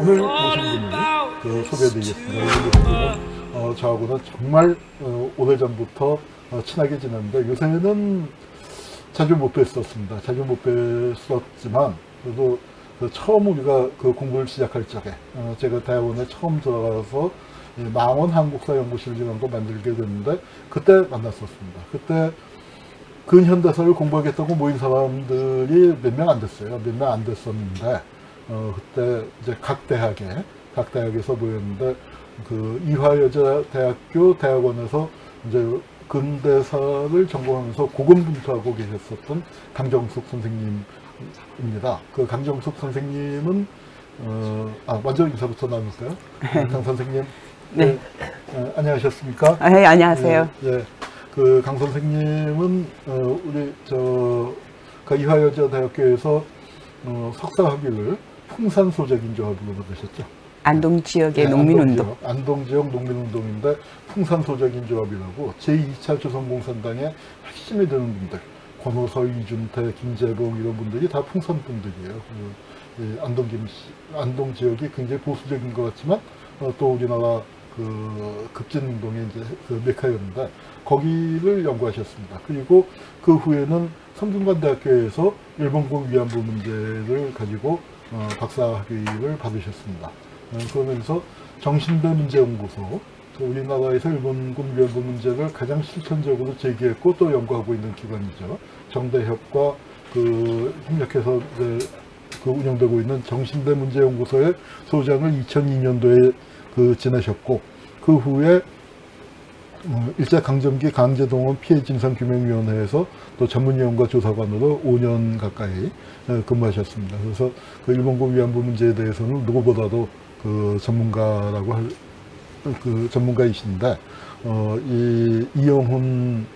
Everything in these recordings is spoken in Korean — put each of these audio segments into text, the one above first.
오늘 모신 분을 소개해드리겠습니다. 이분은 저하고는 정말 오래전부터 친하게 지냈는데 요새는 자주 못 뵀었습니다. 자주 못 뵀었지만 그래도 처음 우리가 공부를 시작할 적에 제가 대학원에 처음 들어가서 망원 한국사 연구실이라는 거 만들게 됐는데 그때 만났었습니다. 그때 근현대사를 공부하겠다고 모인 사람들이 몇 명 안 됐어요. 몇 명 안 됐었는데 그때 이제 각 대학에서 모였는데 이화여자대학교 대학원에서 이제 근대사를 전공하면서 고군분투하고 계셨었던 강정숙 선생님입니다. 그 강정숙 선생님은 먼저 인사부터 나눌까요? 강 선생님. 네. 안녕하셨습니까? 네, 안녕하세요. 예. 그 강 선생님은 우리 이화여자대학교에서 석사학위를 풍산소적인조합으로 받으셨죠? 안동 지역의 농민운동. 안동 지역 농민운동인데 풍산소적인조합이라고 제2차 조선공산당의 핵심이 되는 분들, 권오서, 이준태, 김재봉 이런 분들이 다 풍산 분들이에요. 안동 지역이 굉장히 보수적인 것 같지만 또 우리나라 급진운동의 이제 메카였는데 거기를 연구하셨습니다. 그리고 그 후에는 성균관대학교에서 일본군 위안부 문제를 가지고 박사학위를 받으셨습니다. 그러면서 정신대 문제연구소, 우리나라에서 일본군 위안부 문제를 가장 실천적으로 제기했고 또 연구하고 있는 기관이죠. 정대협과 협력해서 운영되고 있는 정신대 문제연구소의 소장을 2002년도에 지내셨고 그 후에 일제강점기 강제동원 피해진상규명위원회에서 또 전문위원과 조사관으로 5년 가까이 근무하셨습니다. 그래서 일본군 위안부 문제에 대해서는 누구보다도 전문가라고 할 전문가이신데 이영훈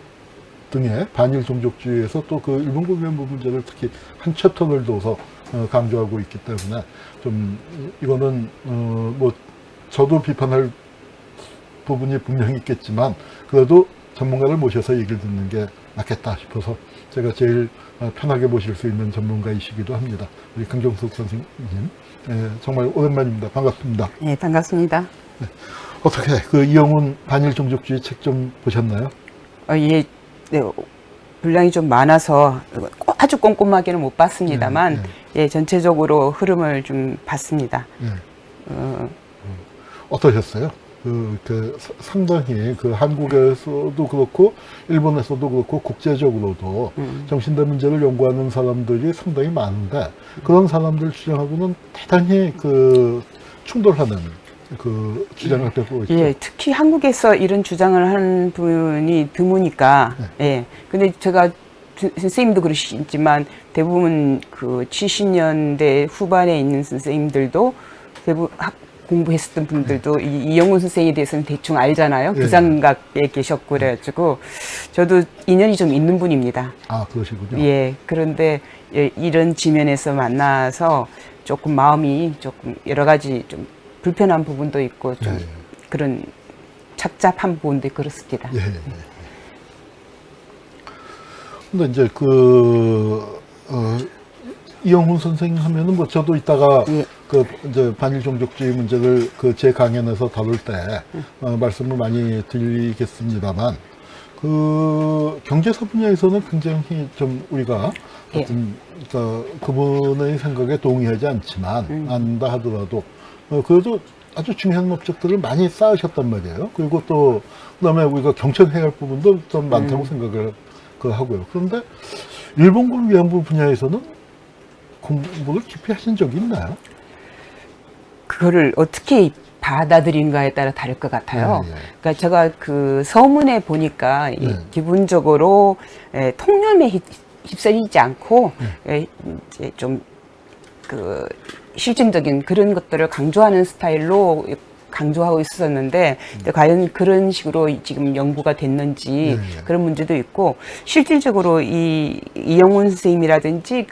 등의 반일 종족주의에서 또 일본군 위안부 문제를 특히 한 챕터를 둬서 강조하고 있기 때문에 좀 이거는 저도 비판할 부분이 분명히 있겠지만 그래도 전문가를 모셔서 얘기를 듣는 게 낫겠다 싶어서 제가 제일 편하게 모실 수 있는 전문가이시기도 합니다. 우리 강정숙 선생님, 정말 오랜만입니다. 반갑습니다. 네, 반갑습니다. 네. 어떻게 이영훈 반일 종족주의 책 좀 보셨나요? 예, 네, 분량이 좀 많아서 아주 꼼꼼하게는 못 봤습니다만 예, 전체적으로 흐름을 좀 봤습니다. 어떠셨어요? 상당히 한국에서도 그렇고 일본에서도 그렇고 국제적으로도 정신대 문제를 연구하는 사람들이 상당히 많은데 그런 사람들 주장하고는 대단히 충돌하는 주장을 펴고 있죠. 예, 특히 한국에서 이런 주장을 하는 분이 드무니까. 예. 근데 제가 선생님도 그러시지만 대부분 70년대 후반에 있는 선생님들도 대부분 공부했었던 분들도 이영훈 선생에 대해서는 대충 알잖아요. 부장각에 계셨고 그래가지고 저도 인연이 좀 있는 분입니다. 아, 그러시군요. 예. 그런데 이런 지면에서 만나서 조금 마음이 조금 여러 가지 좀 불편한 부분도 있고 좀 그런 착잡한 부분도 그렇습니다. 근데 이제 이영훈 선생님 하면은 저도 이따가 이제 반일 종족주의 문제를 제 강연에서 다룰 때 말씀을 많이 드리겠습니다만 경제사 분야에서는 굉장히 좀 우리가 그분의 생각에 동의하지 않지만 안다 하더라도 그래도 아주 중요한 업적들을 많이 쌓으셨단 말이에요. 그리고 또 그다음에 우리가 경청해야 할 부분도 좀 많다고 생각을 하고요. 그런데 일본군 위안부 분야에서는 공부를 깊이 하신 적이 있나요? 그거를 어떻게 받아들인가에 따라 다를 것 같아요. 그러니까 제가 서문에 보니까 기본적으로 통념에 휩쓸리지 않고 이제 좀 실증적인 그런 것들을 강조하는 스타일로 강조하고 있었는데 과연 그런 식으로 지금 연구가 됐는지 그런 문제도 있고 실질적으로 이영훈 선생님이라든지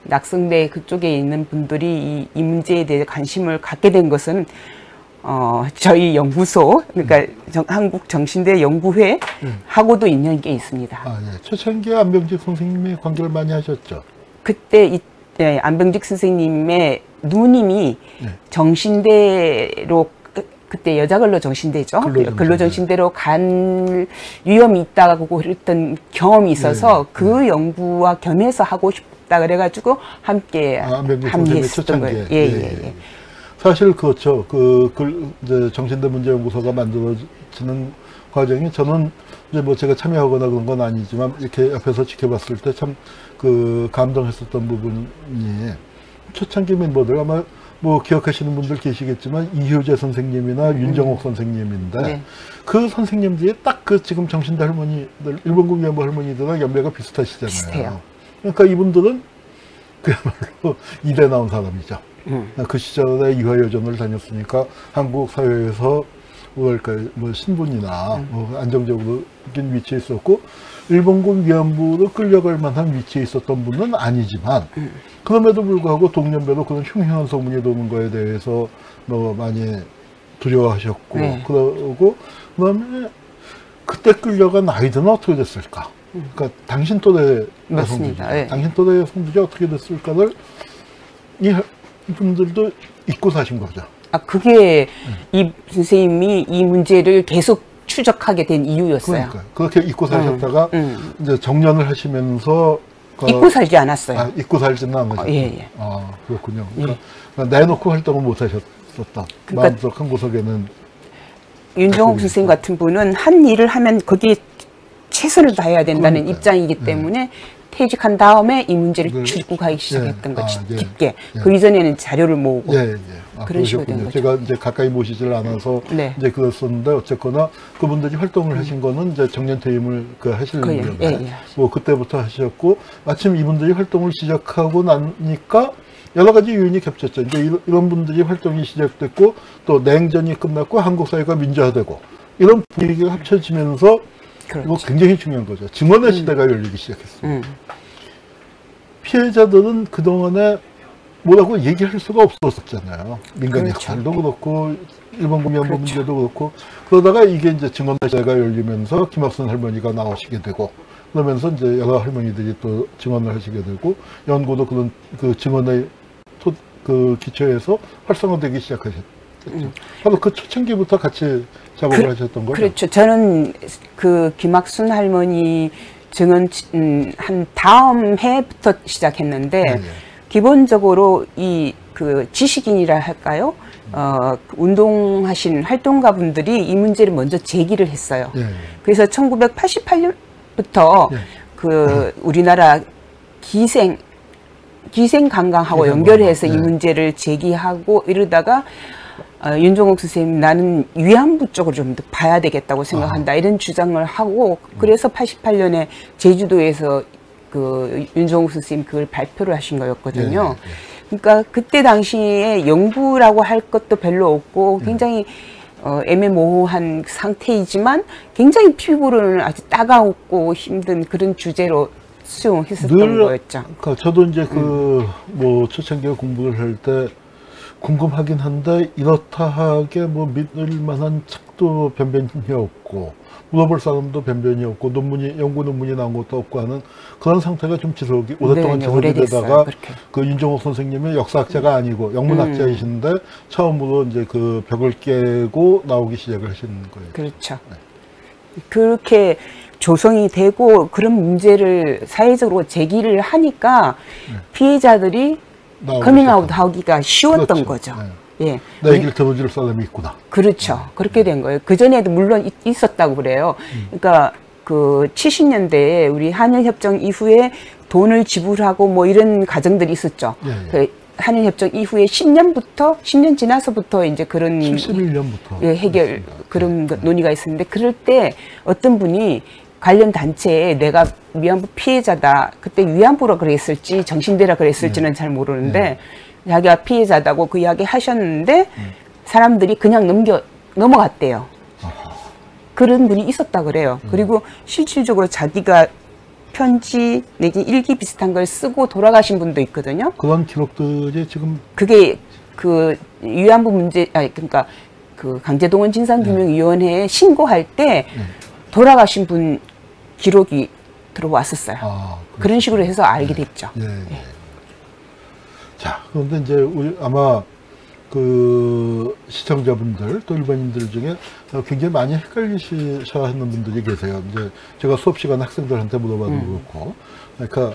낙성대 그쪽에 있는 분들이 이 문제에 대해 관심을 갖게 된 것은 저희 연구소, 그러니까 한국 정신대 연구회 하고도 있는 게 있습니다. 최창기 안병직 선생님이 관계를 많이 하셨죠? 그때 안병직 선생님의 누님이 네. 정신대로 그때 여자근로 정신대죠. 근로정신대. 근로정신대로 간 위험이 있다고 그랬던 경험이 있어서 네. 그 연구와 겸해서 하고 싶다 그래가지고 함께 합의했었던 거예요. 예. 사실 그렇죠. 이제 정신대 문제연구소가 만들어지는 과정이 저는 이제 뭐 제가 참여하거나 그런 건 아니지만 이렇게 옆에서 지켜봤을 때 참 감동했었던 부분이 초창기 멤버들 아마 뭐 기억하시는 분들 계시겠지만 이효재 선생님이나 윤정옥 선생님인데 네. 그 선생님들이 딱 그 지금 정신대 할머니들 일본군 위안부 할머니들랑 연배가 비슷하시잖아요. 비슷해요. 그러니까 이분들은 그야말로 이대 나온 사람이죠. 그 시절에 이화여전을 다녔으니까 한국 사회에서 뭐랄까 뭐 신분이나 뭐 안정적인 위치에 있었고 일본군 위안부로 끌려갈 만한 위치에 있었던 분은 아니지만 그럼에도 불구하고 동년배로 그런 흉흉한 소문이 도는 거에 대해서 뭐 많이 두려워하셨고 네. 그러고 그다음에 그때 끌려간 아이들은 어떻게 됐을까? 그러니까 당신 또래 여성들이 네. 당신 또래 여성들이 어떻게 됐을까를 이분들도 잊고 사신 거죠. 아, 그게 이 선생님이 이 문제를 계속 추적하게 된 이유였어요. 그러니까 그렇게 잊고 사셨다가 이제 정년을 하시면서 잊고 살지 않았어요. 아, 잊고 살지는 않으셨죠. 예. 아, 그렇군요. 그러니까 내놓고 활동을 못 하셨었다. 그러니까 마음속 한 구석에는 윤정옥 선생님 같은 분은 한 일을 하면 거기에 최선을 다해야 된다는 그러니까요. 입장이기 때문에 퇴직한 다음에 이 문제를 네. 추구하기 시작했던 거지. 예. 깊게. 그 이전에는 자료를 모으고. 아, 그런 식으로 된 그러셨군요. 거죠. 제가 이제 가까이 모시질 않아서 네. 이제 그랬었는데 어쨌거나 그분들이 활동을 하신 거는 이제 정년 퇴임을 하시는 거의, 거예요. 예. 뭐 그때부터 하셨고 마침 이분들이 활동을 시작하고 나니까 여러 가지 요인이 겹쳤죠. 이제 이런 분들이 활동이 시작됐고 또 냉전이 끝났고 한국 사회가 민주화되고 이런 분위기가 합쳐지면서 그렇죠. 이거 굉장히 중요한 거죠. 증언의 시대가 열리기 시작했어요. 피해자들은 그동안에 뭐라고 얘기할 수가 없었잖아요. 민간 그렇죠. 역할도 그렇고 일본군 위안부 그렇죠. 문제도 그렇고 그러다가 이게 이제 증언의 시대가 열리면서 김학순 할머니가 나오시게 되고 그러면서 이제 여러 할머니들이 또 증언을 하시게 되고 연구도 그런 그 증언의 그 기초에서 활성화되기 시작하셨죠. 바로 그 초창기부터 같이 작업을 하셨던 거죠. 그렇죠. 저는 그 김학순 할머니 증언 한 다음 해부터 시작했는데 기본적으로 이 그 지식인이라 할까요? 운동하신 활동가분들이 이 문제를 먼저 제기를 했어요. 그래서 1988년부터 그 우리나라 기생 관광하고 연결해서 이 문제를 제기하고 이러다가 윤정옥 선생님 나는 위안부 쪽으로 좀 더 봐야 되겠다고 생각한다 이런 주장을 하고 그래서 88년에 제주도에서 그 윤정옥 선생님 그걸 발표를 하신 거였거든요. 그러니까 그때 당시에 연구라고 할 것도 별로 없고 굉장히 애매모호한 상태이지만 굉장히 피부로는 아주 따가웠고 힘든 그런 주제로 수용했었던 거였죠. 그러니까 저도 이제 뭐 초창기에 공부를 할 때 궁금하긴 한데 이렇다 하게 뭐 믿을 만한 책도 변변히 없고 물어볼 사람도 변변히 없고 연구 논문이 나온 것도 없고 하는 그런 상태가 좀 오랫동안 지속이 되다가 그 윤정옥 선생님은 역사학자가 아니고 영문학자이신데 처음으로 이제 그 벽을 깨고 나오기 시작을 하시는 거예요. 그렇죠. 그렇게 조성이 되고 그런 문제를 사회적으로 제기를 하니까 피해자들이 커밍아웃 하기가 쉬웠던 거죠. 예. 내 얘기를 들어줄 사람이 있구나. 그렇죠. 그렇게 된 거예요. 그전에도 물론 있었다고 그래요. 그러니까 그 70년대에 우리 한일협정 이후에 돈을 지불하고 뭐 이런 과정들이 있었죠. 그 한일협정 이후에 10년 지나서부터 이제 그런 71년부터 해결 그런 논의가 있었는데 그럴 때 어떤 분이 관련 단체에 내가 위안부 피해자다. 그때 위안부라 그랬을지 정신대라 그랬을지는 잘 모르는데 자기가 피해자다고 그 이야기 하셨는데 사람들이 그냥 넘어갔대요. 그런 분이 있었다 그래요. 그리고 실질적으로 자기가 편지 내지 일기 비슷한 걸 쓰고 돌아가신 분도 있거든요. 그런 기록들이 지금 그게 그 위안부 문제 그러니까 그 강제동원 진상규명위원회에 신고할 때 돌아가신 분 기록이 들어왔었어요. 그런 식으로 해서 알게 됐죠. 자, 그런데 이제 우리 아마 그 시청자분들 또 일반인들 중에 굉장히 많이 헷갈리셔 하는 분들이 계세요. 이제 제가 수업 시간 학생들한테 물어봐도 그렇고, 그러니까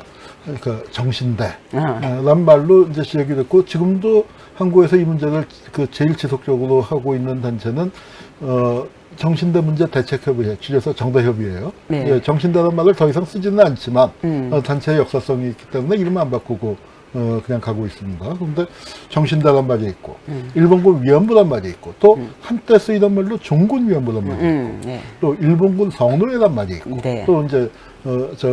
정신대 라는 말로 이제 시작이 됐고, 지금도 한국에서 이 문제를 그 제일 지속적으로 하고 있는 단체는 정신대 문제 대책협의회, 줄여서 정대협의회예요. 네. 예, 정신대라는 말을 더 이상 쓰지는 않지만 단체의 역사성이 있기 때문에 이름 안 바꾸고 그냥 가고 있습니다. 그런데 정신대란 말이 있고 일본군 위안부란 말이 있고 또 한때 쓰이던 말로 종군 위안부란 말이 있고 네. 또 일본군 성노예란 말이 있고 네. 또 이제 저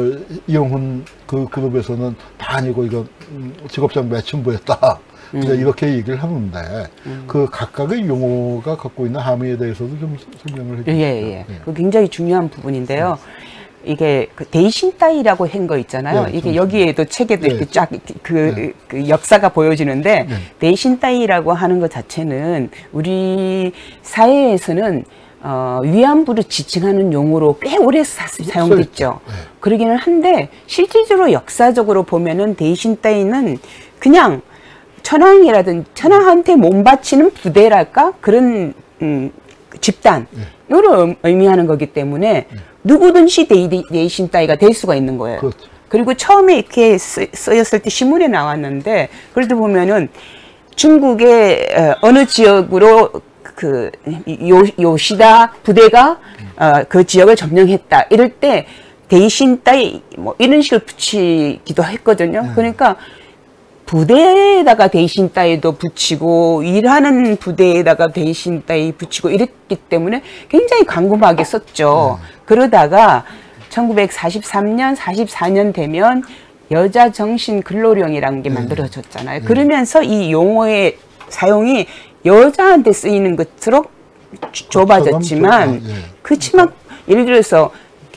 이영훈 그 그룹에서는 다 아니고 이건 직업장 매춘부였다. 이제 이렇게 얘기를 하는데 그 각각의 용어가 갖고 있는 함의에 대해서도 좀 설명을 해주시죠. 예. 그 굉장히 중요한 부분인데요. 이게 그 데이신타이라고 한 거 있잖아요. 네, 이게 여기에도 책에도 네. 이렇게 쫙 그 역사가 보여지는데 네. 데이신타이라고 하는 것 자체는 우리 사회에서는 위안부를 지칭하는 용어로 꽤 오래 사용됐죠. 네. 그러기는 한데 실질적으로 역사적으로 보면은 데이신타이는 그냥 천황한테 몸바치는 부대랄까 그런 집단 이걸 의미하는 거기 때문에 누구든지 데이신타이가 될 수가 있는 거예요. 그렇죠. 그리고 처음에 이렇게 쓰였을 때 신문에 나왔는데 그래도 보면은 중국의 어느 지역으로 그 요시다 부대가 그 지역을 점령했다 이럴 때 데이신타이 뭐 이런 식을 붙이기도 했거든요. 그러니까 부대에다가 데이신타이도 붙이고 일하는 부대에다가 데이신타이 붙이고 이랬기 때문에 굉장히 광범하게 썼죠. 그러다가 1943년, 44년 되면 여자 정신 근로령이라는 게 만들어졌잖아요. 그러면서 이 용어의 사용이 여자한테 쓰이는 것으로 좁아졌지만 그렇지만 예를 들어서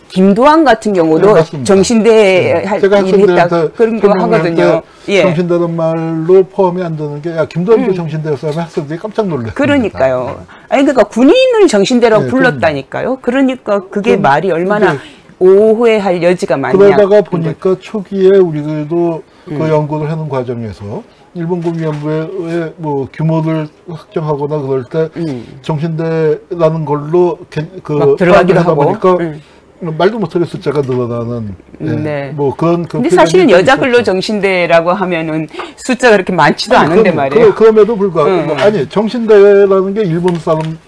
김도환 같은 경우도 맞습니다. 정신대 할 제가 일이 있다 학생들한테 그런 거 하거든요. 예. 정신대란 말로 포함이 안 되는 게, 야, 김도환도 정신대였어 하면 학생들이 깜짝 놀랐어요. 그러니까요. 아니, 그러니까 군인을 정신대라고 네, 불렀다니까요. 그러니까 그게 그럼, 말이 얼마나 근데 오해할 여지가 많냐. 그러다가 보니까 초기에 우리들도 그 연구를 하는 과정에서 일본군 위안부의 뭐 규모를 확정하거나 그럴 때 정신대라는 걸로 막 들어가기도 하다 하고. 보니까 말도 못하게 숫자가 늘어나는 뭐 그런 근데 사실은 여자 근로 정신대라고 하면은 숫자가 그렇게 많지도 않은데 말이에요. 그럼에도 불구하고 아니 정신대라는 게 일본 사람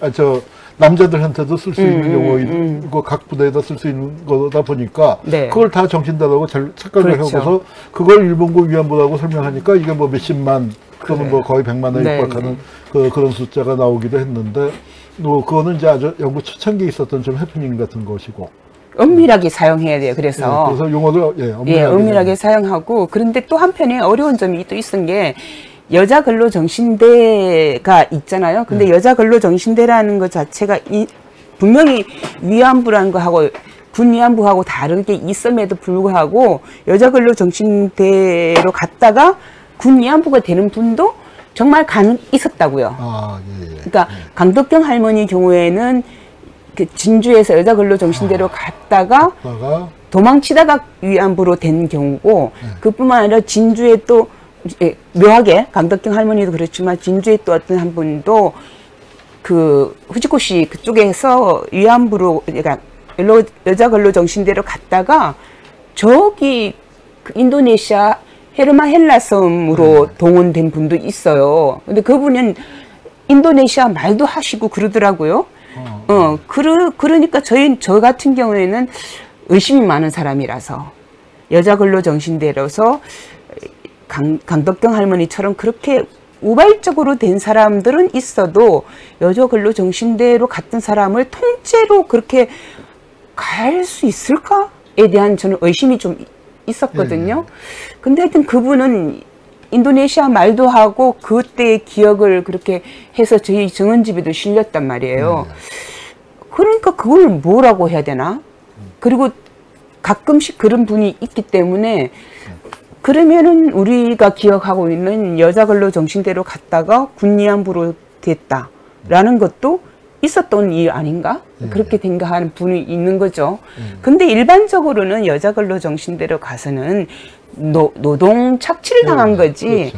남자들한테도 쓸 수 있는 용어이고 각 부대에다 쓸 수 있는 거다 보니까 그걸 다 정신대라고 착각을 하고서 그걸 일본군 위안부라고 설명하니까 이게 뭐 몇십만 또는 뭐 거의 100만에 육박하는 그런 숫자가 나오기도 했는데 뭐 그거는 이제 아주 연구 초창기에 있었던 좀 해프닝 같은 것이고. 엄밀하게 사용해야 돼요. 그래서 용어를 엄밀하게 사용하고 그런데 또 한편에 어려운 점이 또 있은 게 여자 근로 정신대가 있잖아요. 근데 여자 근로 정신대라는 것 자체가 분명히 위안부라는 거하고 군 위안부하고 다르게 있음에도 불구하고 여자 근로 정신대로 갔다가 군 위안부가 되는 분도 정말 있었다고요. 그러니까 강덕경 할머니 경우에는 그 진주에서 여자 근로 정신대로 갔다가 도망치다가 위안부로 된 경우고 그뿐만 아니라 진주에 또 묘하게 강덕경 할머니도 그렇지만 진주에 또 어떤 한 분도 그 후지코시 그쪽에서 위안부로 그러니까 여자 근로 정신대로 갔다가 저기 그 인도네시아 헤르마 헬라 섬으로 동원된 분도 있어요. 근데 그분은 인도네시아 말도 하시고 그러더라고요. 그러니까 저 같은 경우에는 의심이 많은 사람이라서 여자 근로 정신대로서 강덕경 할머니처럼 그렇게 우발적으로 된 사람들은 있어도 여자 근로 정신대로 갔던 사람을 통째로 그렇게 갈 수 있을까에 대한 저는 의심이 좀 있었거든요. 근데 하여튼 그분은 인도네시아 말도 하고 그때의 기억을 그렇게 해서 저희 정원집에도 실렸단 말이에요. 그러니까 그걸 뭐라고 해야 되나? 그리고 가끔씩 그런 분이 있기 때문에 그러면은 우리가 기억하고 있는 여자 근로 정신대로 갔다가 군 위안부로 됐다라는 것도 있었던 일 아닌가? 그렇게 된가 하는 분이 있는 거죠. 근데 일반적으로는 여자 근로 정신대로 가서는 노동 착취를 당한 거지.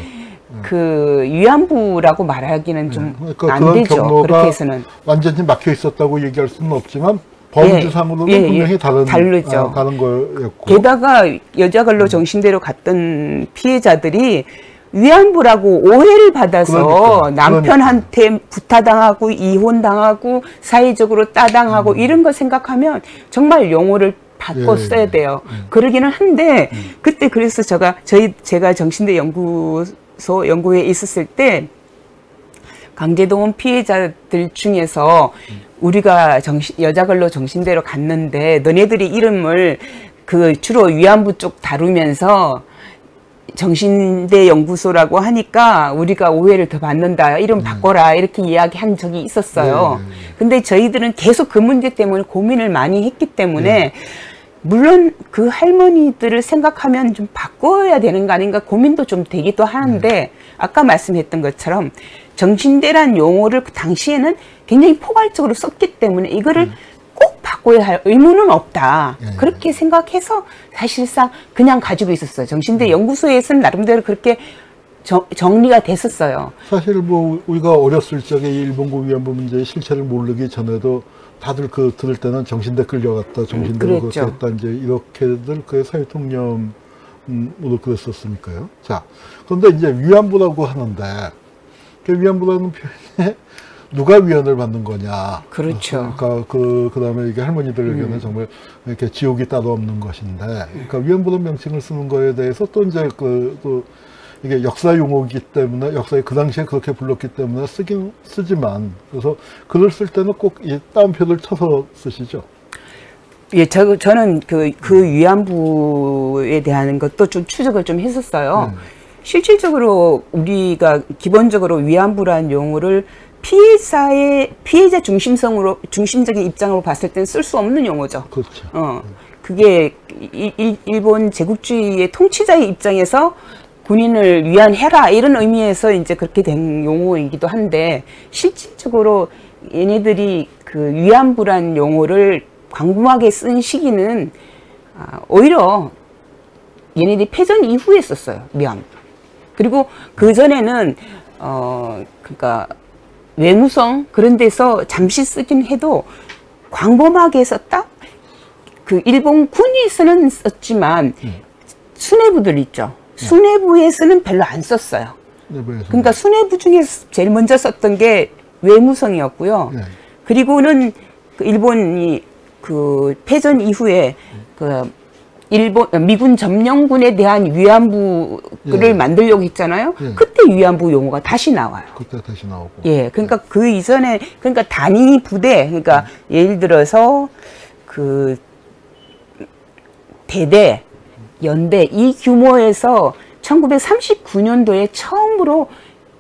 그 위안부라고 말하기는 좀 그러니까 안 그런 되죠. 경로가 그렇게 해서는. 완전히 막혀 있었다고 얘기할 수는 없지만 범주상으로는 분명히 다르죠. 다른 거였고. 게다가 여자 근로 정신대로 갔던 피해자들이 위안부라고 오해를 받아서 남편한테 부타당하고 이혼당하고 사회적으로 따당하고 이런 거 생각하면 정말 용어를 바꿔 써야 돼요. 그러기는 한데 그때 그래서 제가 정신대 연구에 있었을 때 강제동원 피해자들 중에서 우리가 여자 근로 정신대로 갔는데 너네들이 이름을 주로 위안부 쪽 다루면서 정신대 연구소라고 하니까 우리가 오해를 더 받는다. 이름 바꿔라. 이렇게 이야기한 적이 있었어요. 근데 저희들은 계속 그 문제 때문에 고민을 많이 했기 때문에 물론 그 할머니들을 생각하면 좀 바꿔야 되는 거 아닌가 고민도 좀 되기도 하는데 아까 말씀했던 것처럼 정신대란 용어를 그 당시에는 굉장히 포괄적으로 썼기 때문에 이거를 꼭 바꿔야 할 의무는 없다. 그렇게 생각해서 사실상 그냥 가지고 있었어요. 정신대 연구소에서는 나름대로 그렇게 정리가 됐었어요. 사실 뭐 우리가 어렸을 적에 일본군 위안부 문제의 실체를 모르기 전에도 다들 들을 때는 정신대 끌려갔다, 정신대로 그렇게 했다, 이제 이렇게들 그 사회통념으로 그랬었으니까요. 자, 그런데 이제 위안부라고 하는데 그 위안부라는 표현에 누가 위안을 받는 거냐. 그렇죠. 그러니까 그 다음에 이게 할머니들에게는 정말 이렇게 지옥이 따로 없는 것인데, 그러니까 위안부라는 명칭을 쓰는 거에 대해서 또 이제 이게 역사 용어이기 때문에 역사에 그 당시에 그렇게 불렀기 때문에 쓰지만 그래서 글을 쓸 때는 꼭 이 따옴표를 쳐서 쓰시죠. 예, 저는 그 위안부에 대한 것도 좀 추적을 좀 했었어요. 실질적으로 우리가 기본적으로 위안부라는 용어를 피해자 중심적인 입장으로 봤을 때는 쓸 수 없는 용어죠. 그렇죠. 그게 일본 제국주의의 통치자의 입장에서 군인을 위안해라 이런 의미에서 이제 그렇게 된 용어이기도 한데 실질적으로 얘네들이 그 위안부란 용어를 광범하게 쓴 시기는 오히려 얘네들이 패전 이후에 썼어요. 그리고 그 전에는 그러니까 외무성 그런 데서 잠시 쓰긴 해도 광범하게 썼다. 그 일본 군에서는 썼지만 수뇌부들 있죠. 수뇌부에서는 별로 안 썼어요. 그러니까 수뇌부 중에 제일 먼저 썼던 게 외무성이었고요. 그리고는 그 일본이 그 패전 이후에 그 미군 점령군에 대한 위안부를 만들려고 했잖아요. 그때 위안부 용어가 다시 나와요. 그때 다시 나오고. 예, 그러니까 그 이전에 그러니까 단위 부대, 그러니까 예를 들어서 그 대대, 연대 이 규모에서 1939년도에 처음으로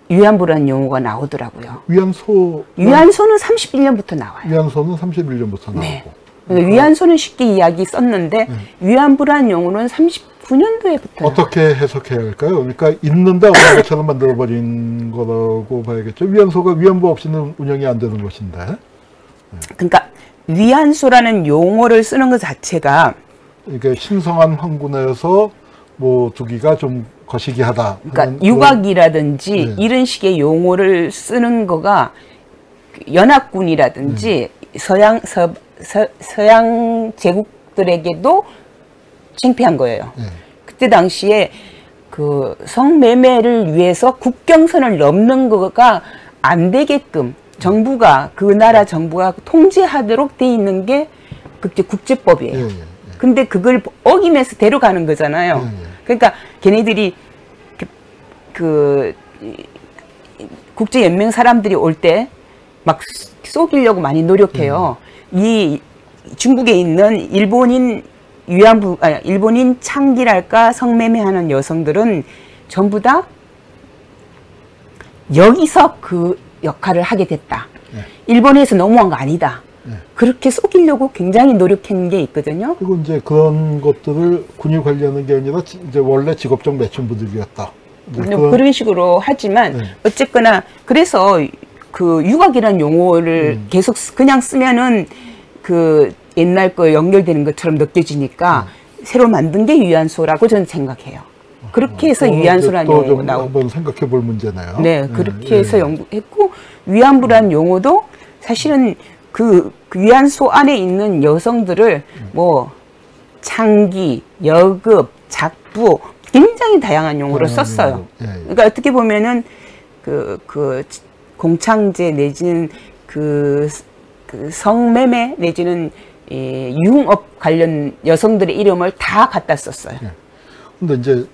위안부라는 용어가 나오더라고요. 위안소는 31년부터 나와요. 위안소는 31년부터 나오고. 네. 위안소는 쉽게 이야기 썼는데 위안부라는 용어는 39년도에부터 어떻게 해석해야 할까요? 그러니까 있는데 없는 것처럼 만들어버린 거라고 봐야겠죠. 위안소가 위안부 없이는 운영이 안 되는 것인데. 그러니까 위안소라는 용어를 쓰는 것 자체가 이게 신성한 황군에서 뭐 두기가 좀 거시기하다. 그러니까 육악이라든지 이런 식의 용어를 쓰는 거가 연합군이라든지 서양 제국들에게도 창피한 거예요. 그때 당시에 그 성매매를 위해서 국경선을 넘는 거가 안 되게끔 정부가 그 나라 정부가 통제하도록 돼 있는 게 그게 국제법이에요. 근데 그걸 어기면서 데려가는 거잖아요. 그러니까 걔네들이 그 국제연맹 사람들이 올 때 막 쏘기려고 많이 노력해요. 이 중국에 있는 일본인 창기랄까 성매매하는 여성들은 전부 다 여기서 그 역할을 하게 됐다. 일본에서 넘어온 거 아니다. 그렇게 속이려고 굉장히 노력한 게 있거든요. 그리고 이제 그런 것들을 군이 관리하는 게 아니라 이제 원래 직업적 매춘부들이었다. 그런 식으로 하지만 어쨌거나 그래서 그 육악이라는 용어를 계속 그냥 쓰면은 그 옛날 거 연결되는 것처럼 느껴지니까 새로 만든 게 위안소라고 저는 생각해요. 그렇게 해서 위안부라는 용어가 나오고. 한번 생각해 볼 문제네요. 네, 그렇게 해서 연구했고, 위안부라는 용어도 사실은 그 위안소 안에 있는 여성들을 뭐 창기, 여급, 작부 굉장히 다양한 용어로 썼어요. 그러니까 어떻게 보면은 그 공창제 내지는 그 성매매 내지는 유흥업 관련 여성들의 이름을 다 갖다 썼어요. 근데 이제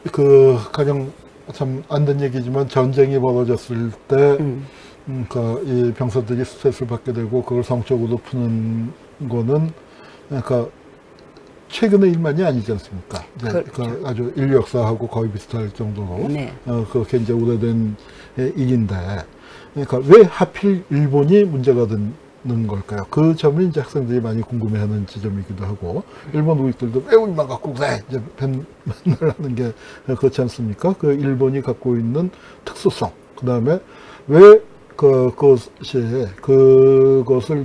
가령 참 안 된 얘기지만 전쟁이 벌어졌을 때 그러니까 이 병사들이 스트레스를 받게 되고 그걸 성적으로 푸는 거는 그러니까 최근의 일만이 아니지 않습니까? 그렇죠. 아주 인류 역사하고 거의 비슷할 정도로 그렇게 이제 오래된 일인데, 그러니까 왜 하필 일본이 문제가 되는 걸까요? 그 점을 이제 학생들이 많이 궁금해하는 지점이기도 하고, 일본 우익들도 왜 우리만 갖고 그래 이제 맨날 하는 게 그렇지 않습니까? 그 일본이 갖고 있는 특수성, 그 다음에 왜 그것을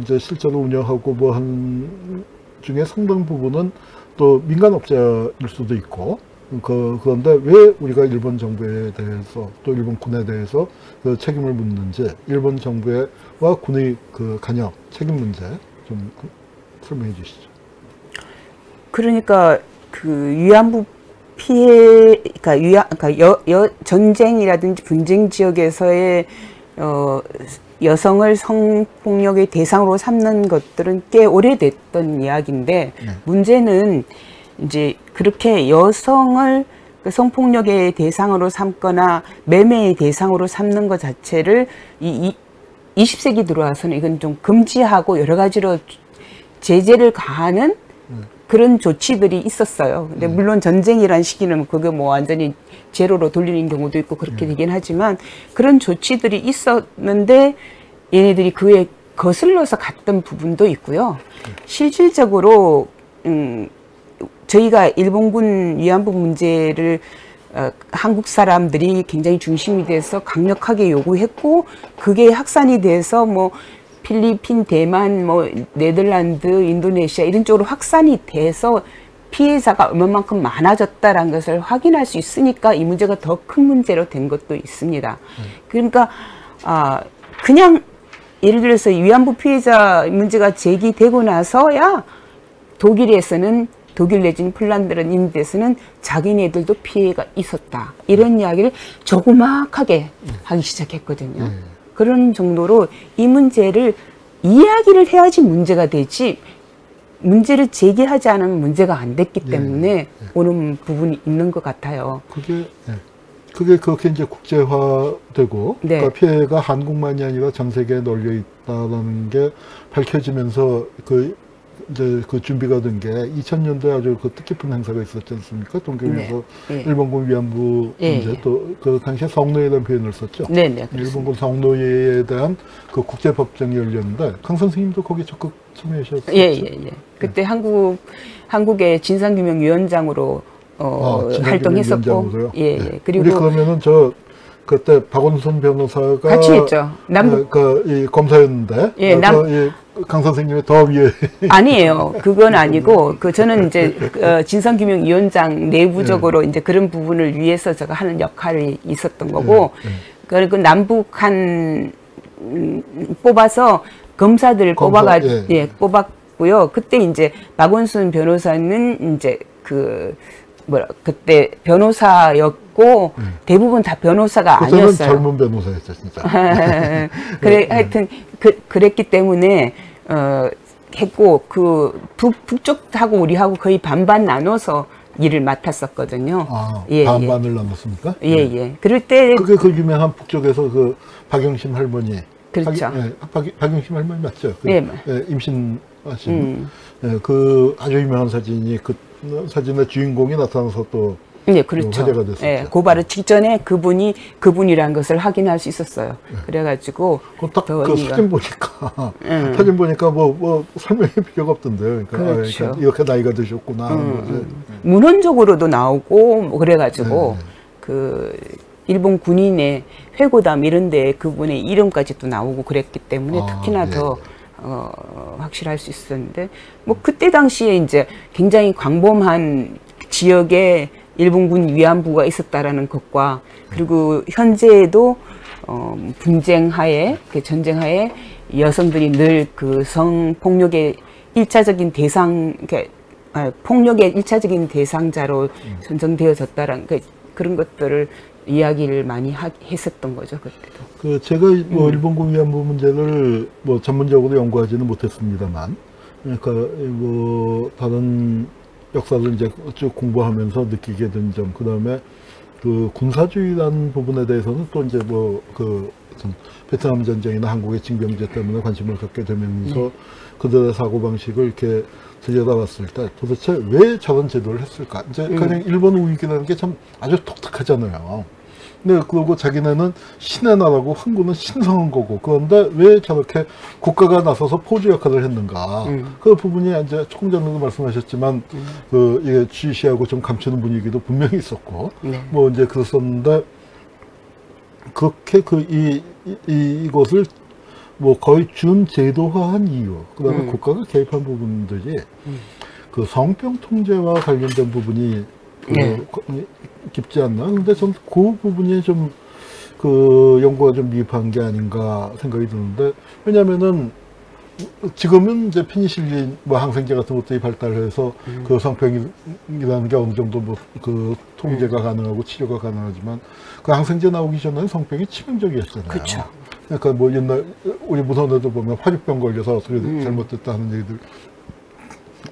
이제 실제로 운영하고 뭐 한 중에 상당 부분은 또 민간업자일 수도 있고, 그런데 왜 우리가 일본 정부에 대해서 또 일본 군에 대해서 그 책임을 묻는지, 일본 정부와 군의 그 간여 책임 문제 좀 설명해 주시죠. 그러니까 그 위안부 피해, 그러니까 전쟁이라든지 분쟁 지역에서의 여성을 성폭력의 대상으로 삼는 것들은 꽤 오래됐던 이야기인데, 문제는 이제 그렇게 여성을 성폭력의 대상으로 삼거나 매매의 대상으로 삼는 것 자체를 20세기 들어와서는 이건 좀 금지하고 여러 가지로 제재를 가하는 그런 조치들이 있었어요. 근데 물론 전쟁이란 시기는 그게 뭐 완전히 제로로 돌리는 경우도 있고 그렇게 되긴 하지만, 그런 조치들이 있었는데 얘네들이 그에 거슬러서 갔던 부분도 있고요. 실질적으로 저희가 일본군 위안부 문제를 한국 사람들이 굉장히 중심이 돼서 강력하게 요구했고, 그게 확산이 돼서 뭐 필리핀, 대만, 뭐 네덜란드, 인도네시아 이런 쪽으로 확산이 돼서 피해자가 얼마만큼 많아졌다라는 것을 확인할 수 있으니까 이 문제가 더 큰 문제로 된 것도 있습니다. 그러니까 그냥 예를 들어서 위안부 피해자 문제가 제기되고 나서야 독일에서는, 독일 내지는 폴란드 이런 데서는 자기네들도 피해가 있었다, 이런 이야기를 조그맣게 하기 시작했거든요. 그런 정도로 이 문제를 이야기를 해야지 문제가 되지, 문제를 제기하지 않으면 문제가 안 됐기 때문에 오는 부분이 있는 것 같아요. 그게 그렇게 이제 국제화되고, 그러니까 피해가 한국만이 아니라 전 세계에 널려 있다는 게 밝혀지면서 이제 그 준비가 된 게 2000년도에 아주 그 뜻깊은 행사가 있었지 않습니까? 동경에서 일본군 위안부 문제, 또 그 당시에 성노예라는 표현을 썼죠. 일본군 성노예에 대한 그 국제법정이 열렸는데 강 선생님도 거기에 적극 참여하셨었죠. 그때 한국의 진상규명위원장으로 활동했었고, 그리고 우리 그러면은 그때 박원순 변호사가 같이 했죠. 이 검사였는데, 강 선생님의 더 위에 아니에요. 그건 아니고, 저는 이제 진상규명위원장 내부적으로 이제 그런 부분을 위해서 제가 하는 역할이 있었던 거고, 그리고 남북한 뽑아서 검사들을 뽑았고요. 그때 이제 박원순 변호사는 이제 그때 변호사였고, 대부분 다 변호사가 아니었어요. 젊은 변호사였죠, 진짜. 하여튼, 그랬기 때문에, 했고, 북쪽하고 우리하고 거의 반반 나눠서 일을 맡았었거든요. 반반을 나눴습니까? 그럴 때. 그게 그 유명한 북쪽에서 그 박영심 할머니. 그렇죠. 박영심 할머니 맞죠? 임신하신. 그 아주 유명한 사진이, 그 사진의 주인공이 나타나서 또 그렇죠. 화제가 됐었죠. 고발을 직전에 그분이라는 것을 확인할 수 있었어요. 그래가지고 딱 그 사진 보니까 뭐 설명이 필요가 없던데요. 그러니까 이렇게 나이가 드셨구나 하는 거지. 문헌적으로도 나오고 뭐 그래가지고 그 일본 군인의 회고담 이런 데 그분의 이름까지 또 나오고 그랬기 때문에 특히나 더 확실할 수 있었는데, 뭐 그때 당시에 이제 굉장히 광범한 지역에 일본군 위안부가 있었다라는 것과 그리고 현재에도 분쟁하에 그 전쟁하에 여성들이 늘 그 성폭력의 일차적인 대상 폭력의 일차적인 대상자로 선정되어졌다라는 그런 것들을 이야기를 많이 했었던 거죠 그때도. 그 제가 뭐 일본군 위안부 문제를 뭐 전문적으로 연구하지는 못했습니다만, 그러니까 뭐 다른 역사를 이제 쭉 공부하면서 느끼게 된 점, 그 다음에 그 군사주의라는 부분에 대해서는 또 이제 뭐 그 베트남 전쟁이나 한국의 징병제 때문에 관심을 갖게 되면서 그들의 사고 방식을 이렇게 들여다봤을 때 도대체 왜 저런 제도를 했을까? 이제 그냥 일본 우익이라는 게 참 아주 독특하잖아요. 근데 그리고 자기네는 신의 나라고 항구는 신성한 거고, 그런데 왜 저렇게 국가가 나서서 포주 역할을 했는가? 그 부분이 이제 조금 전에도 말씀하셨지만 그 이게 GC하고 좀 감추는 분위기도 분명히 있었고, 뭐 이제 그랬었는데 그렇게 이것을 뭐 거의 준제도화한 이유, 그다음에 국가가 개입한 부분들이 그 성병 통제와 관련된 부분이 깊지 않나? 근데 전 그 부분이 좀 그 연구가 좀 미흡한 게 아닌가 생각이 드는데, 왜냐면은 지금은 이제 페니실린 뭐 항생제 같은 것들이 발달해서 그 성병이라는 게 어느 정도 뭐 그 통제가 가능하고 치료가 가능하지만 그 항생제 나오기 전에는 성병이 치명적이었잖아요. 그쵸. 그러니까 뭐 옛날 우리 무선에도 보면 화류병 걸려서 어떻게 잘못됐다 하는 얘기들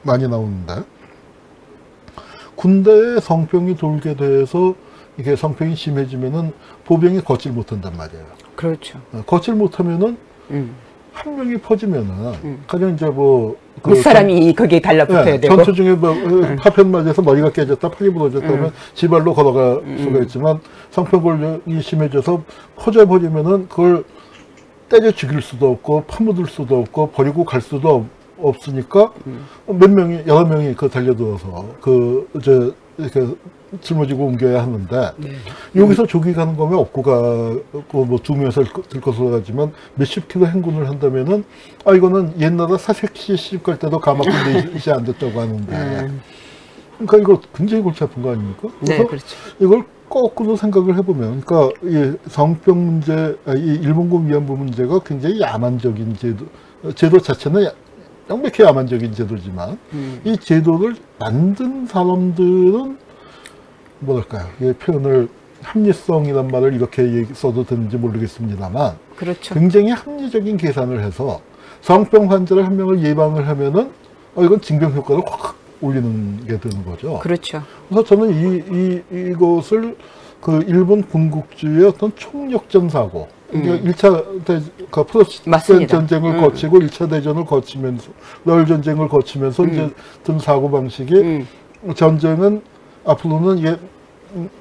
많이 나오는데, 군대에 성병이 돌게 돼서 이게 성병이 심해지면은 보병이 걷질 못한단 말이에요. 그렇죠. 걷질 못하면은 한 명이 퍼지면은 가령 이제 뭐 그 사람이 거기에 달라붙어야 되고, 전투 중에 뭐 파편 맞아서 머리가 깨졌다, 팔이 부러졌다 하면 지발로 걸어갈 수가 있지만 성병이 심해져서 퍼져버리면은 그걸 때려 죽일 수도 없고 파묻을 수도 없고 버리고 갈 수도 없으니까 몇 명이 여러 명이 그 달려들어서 그 이제 이렇게 짊어지고 옮겨야 하는데, 여기서 조기 가는 거면 업고 가고 뭐 두 명에서 들것으로 가지만 몇십 킬로 행군을 한다면은 이거는 옛날에 사색시 시집갈 때도 가마군대 이시 안 됐다고 하는데, 그러니까 이거 굉장히 골치 아픈 거 아닙니까? 그래서 네, 그렇죠. 이걸 거꾸로 생각을 해보면, 그러니까 이 성병 문제, 이 일본군 위안부 문제가 굉장히 야만적인 제도 자체는 명백히 야만적인 제도지만 이 제도를 만든 사람들은 뭐랄까요, 이 표현을 합리성이란 말을 이렇게 써도 되는지 모르겠습니다만, 그렇죠. 굉장히 합리적인 계산을 해서 성병 환자를 한 명을 예방을 하면은 이건 징병 효과를 확 올리는 게 되는 거죠. 그렇죠. 그래서 저는 이것을 그 일본 군국주의의 어떤 총력전 사고, 그러니까 1차 프로스펜 전쟁을 거치고 1차 대전을 거치면서 러일 전쟁을 거치면서 이제 든 사고 방식이 전쟁은 앞으로는 이게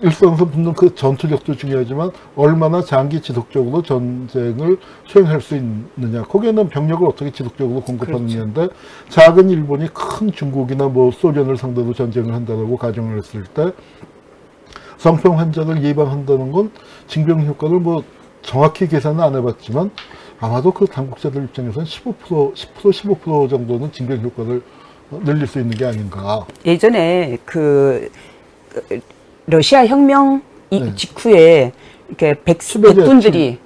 일선에서 붙는 그 전투력도 중요하지만 얼마나 장기 지속적으로 전쟁을 수행할 수 있느냐, 거기에는 병력을 어떻게 지속적으로 공급하느냐인데, 작은 일본이 큰 중국이나 뭐 소련을 상대로 전쟁을 한다고 가정을 했을 때 성병 환자를 예방한다는 건 징병 효과를 뭐 정확히 계산은 안 해봤지만 아마도 그 당국자들 입장에서는 10% 15% 정도는 징병 효과를 늘릴 수 있는 게 아닌가. 예전에 그 러시아 혁명 직후에 이렇게 백군들이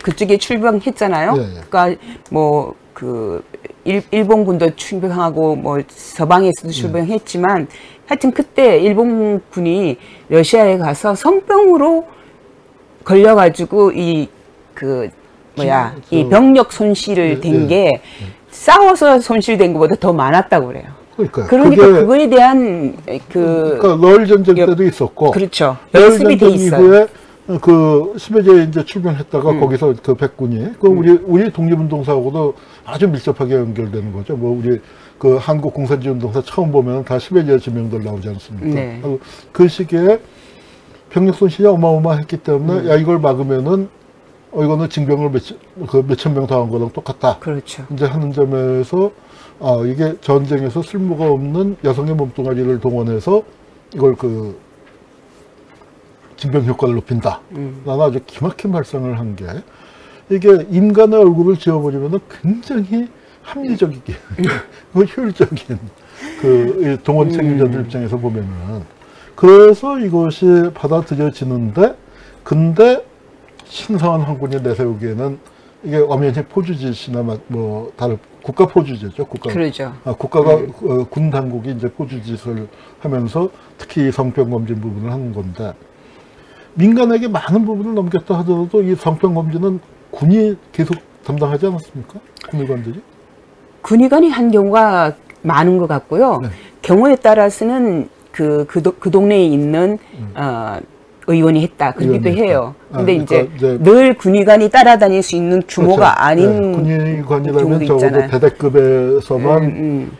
그쪽에 출병했잖아요. 그러니까 뭐 그 일본군도 출병하고 뭐 서방에서도 출병했지만 하여튼 그때 일본군이 러시아에 가서 성병으로 걸려가지고 이 병력 손실을 된 게 싸워서 손실된 것보다 더 많았다고 그래요. 그러니까 그거에 대한 그러니까 러일 전쟁 때도 있었고, 그렇죠. 러일 전쟁 이후에 그 시베리아에 이제 출병했다가 거기서 그 백군이 우리 독립운동사하고도 아주 밀접하게 연결되는 거죠. 뭐 우리 그 한국 공산주의운동사 처음 보면 다 시베리아 지명들 나오지 않습니까? 네. 그 시기에 병력 손실이 어마어마했기 때문에 야 이걸 막으면은 이거는 징병을 몇천 명 당한 거랑 똑같다. 그렇죠. 이제 하는 점에서 이게 전쟁에서 쓸모가 없는 여성의 몸뚱아리를 동원해서 이걸 그 징병 효과를 높인다. 나는 아주 기막힌 발상을 한 게, 이게 인간의 얼굴을 지워버리면 굉장히 합리적이게 효율적인 그 동원 책임자들 입장에서 보면은 그래서 이것이 받아들여지는데, 근데 신성한 황군이 내세우기에는 이게 엄연히 포주짓이나 뭐 다른 국가 포주제죠. 그러죠. 국가가 군 당국이 이제 포주짓을 하면서 특히 성병 검진 부분을 하는 건데, 민간에게 많은 부분을 넘겼다 하더라도 이 성병 검진은 군이 계속 담당하지 않았습니까? 군의관들이? 군의관이 한 경우가 많은 것 같고요. 네. 경우에 따라서는 그 동네에 있는 의원이 했다 그러기도 의원이 해요. 했다. 근데 그러니까 이제 늘 군의관이 따라다닐 수 있는 규모가 그렇죠. 아닌 군의관이라면 경우도 적어도 있잖아요. 대대급에서만